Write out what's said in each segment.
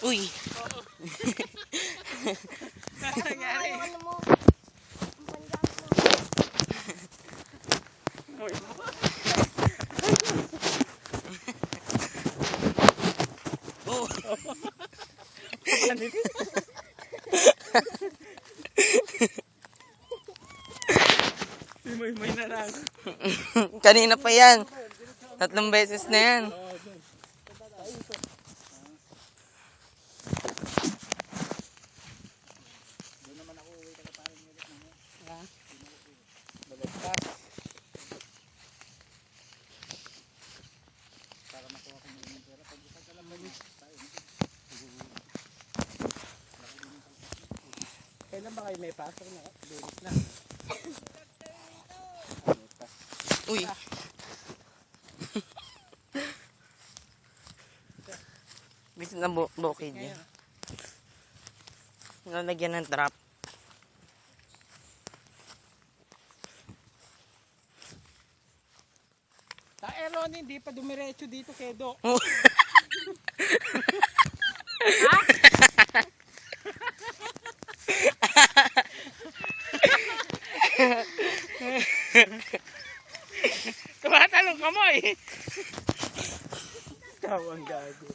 Uy. Oo. Ano nangyari? Ano mo? Ang panjang mo. Uy. Oh. May na lang. Kanina pa yan. 3 beses na yan. Kailan ba kayo may pasok na? Lunes na. Uy. Bisa na bukid yan. Nalagyan ng trap. Sa Aaron, hindi pa dumiretso dito, Kedo. Oh. Ha? Tumatalong ka mo eh. Tawang gago.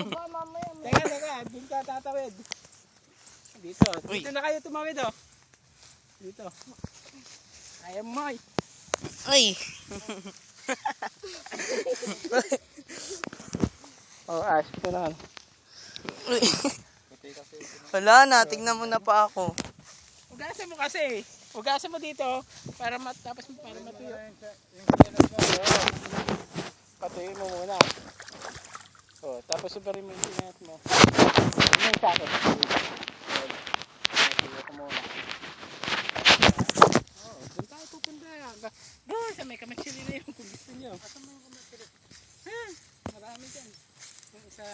Aba, mamaya. Teka, dun ka tatawid. Dito, Uy. dito na kayo tumawid oh. Dito. Kaya mo eh. Uy. Oh, Ash, ito na. Uy. Wala na, tingnan mo na pa ako. Ugasan mo kasi. Ugasan mo dito para tapos para matuyo. Patuyo mo muna. Oh, tapos subarin mo yung sinat mo. Ano yung sakit? Matuyo ko muna. Oh, doon tayo pupunta. Doon sa may kamatsili na yun kung gusto nyo. Asa mo yung kamatsili? Marami dyan. Yung isa,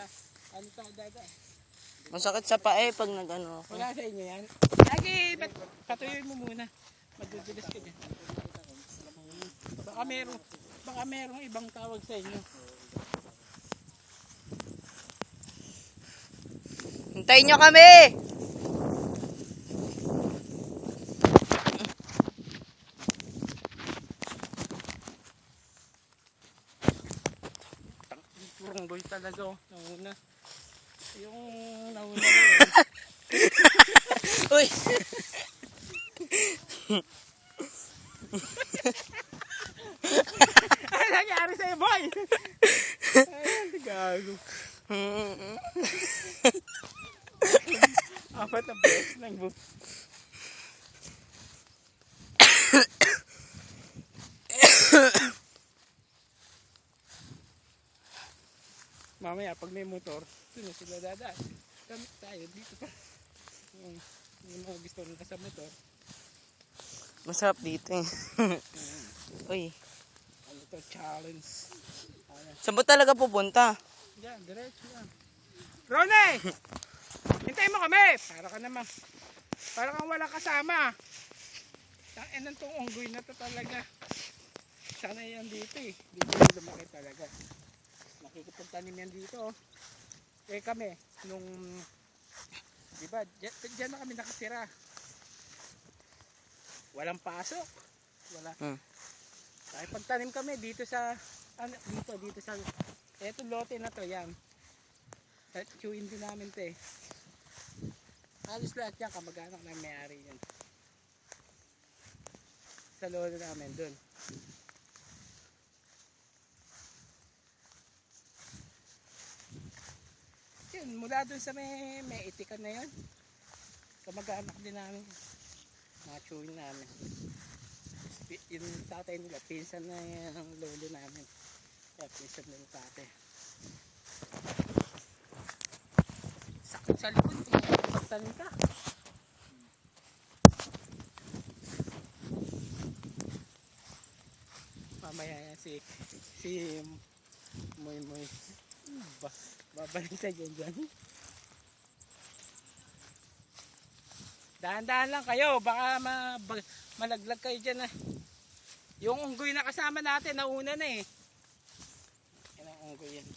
ano tayo dada? Masakit sa pae pag nag-ano ako. Wala sa inyo yan. Lagi, patuloy mo muna. Madudulas ka dyan. Baka merong ibang tawag sa inyo. Hintayin nyo kami! Purong boy talaga oh. Nauna. Yung nauna yun. Uy! Ay, nangyari sa'yo boy! Ay, gago. Apat na beses lang boy. Mamaya pag may motor, doon sila dadaan. Kami tayo dito pa. Yung mga gusto nila sa motor. Masarap dito eh. Uy. Ano to, challenge. Saan ba talaga pupunta? Yan, diretso yan. Ronnie! Hintay mo kami! Para kang wala kasama. Anong tong unggoy na to talaga. Sana yan dito eh. Dito yung lumaki talaga. Nakikipagtanim yan dito. Eh kami, nung diba, dyan na kami nakatira. Walang pasok. Wala. Ay pagtanim kami dito sa dito sa eto lote na to yan. At chewin din namin to eh. Halos lahat yan kamag-anak na may-ari yan. Sa lolo namin dun. Yun, mula dun sa may itikan na yun. Kamag-anak din namin. Mga chewin namin. Yung tatay nila, pinsan na yung lolo namin. Kaya pinsan nila tatay. Sakit sa likod, pagtanim ka. Mamaya yan si Moy babalik tayo dyan. Dahan-dahan lang kayo, baka malaglag kayo dyan ah. Yung unggoy na kasama natin, nauna na eh. Yan ang unggoy yan.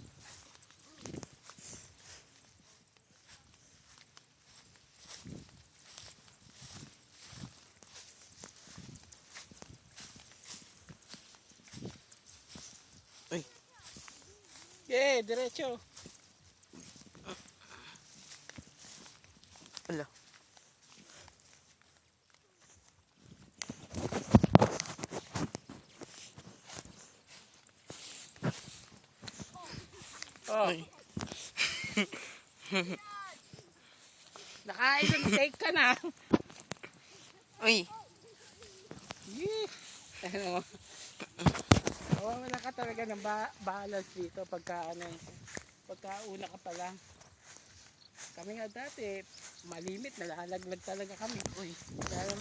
Okay, diretso. Ala. Oh. Uy. Naka-isang take ka na. Uy. Yee. Ano? Wala ka talaga ng balance dito pagka una ka pa lang. Kami nga dati, malimit, nalalaglag talaga kami. Uy.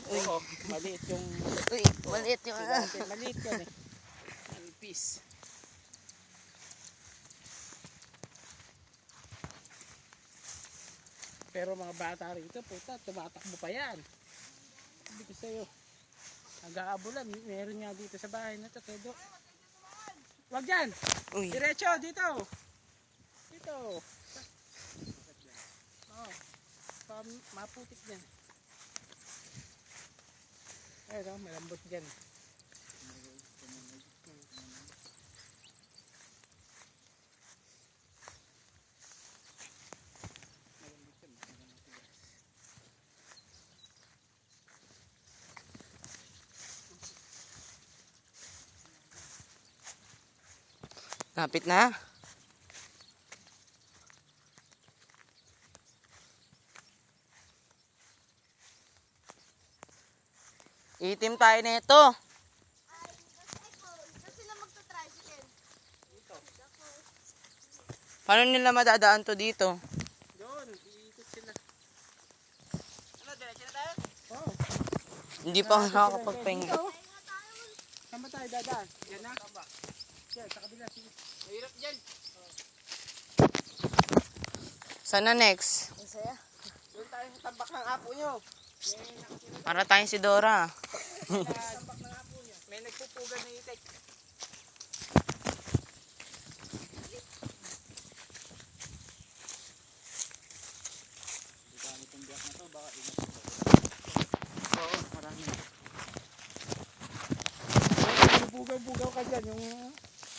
Oo, maliit yung... Uy, maliit yung Dati, maliit yan eh. Manipis. Pero mga bata rito, puta, tumatakbo pa yan. Sabi ko sa'yo. Nag-aabulan, meron nga dito sa bahay na to, Tedo. Wag dyan! Uy. Diretso, dito! Dito! Oh, maputik dyan. Ayun, malambot dyan. Lapit na. Itim tayo nito. Paano nila madadaan to dito? Doon, iikot sila. Ano, diretso na tayo? Oo. Hindi pa ako nakakapagpahinga. Saan ba tayo dadaan? Yan na? Yan, sa kabila. Mahirap dyan. Sana next. Masaya. Doon tayo sa tambak ng apo nyo. Para tayong si Dora. Tambak ng apo nyo. May nagpupugan ng itik. Oo, marami. Bugaw-bugaw ka dyan, yung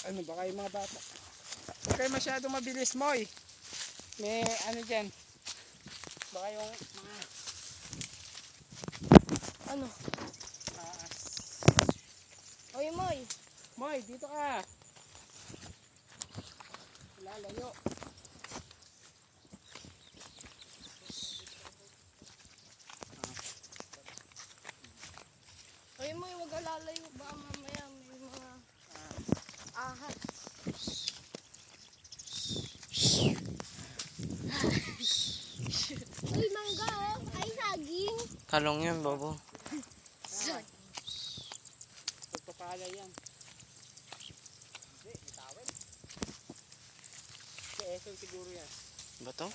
ano ba kayo mga bata. Huwag kayo masyadong mabilis, Moy. May ano dyan. Baka yung mga Ano? ah, Oy, Moy. Moy, dito ka. Lalayo. Oy, Moy, wag ka lalayo. Baka mamaya may mga ahas. Uy, mangga oh. Ay, saging. Talong yun, bobo. Pagpapala yan. Hindi, may tawel. Si Esel siguro yan. Ba to?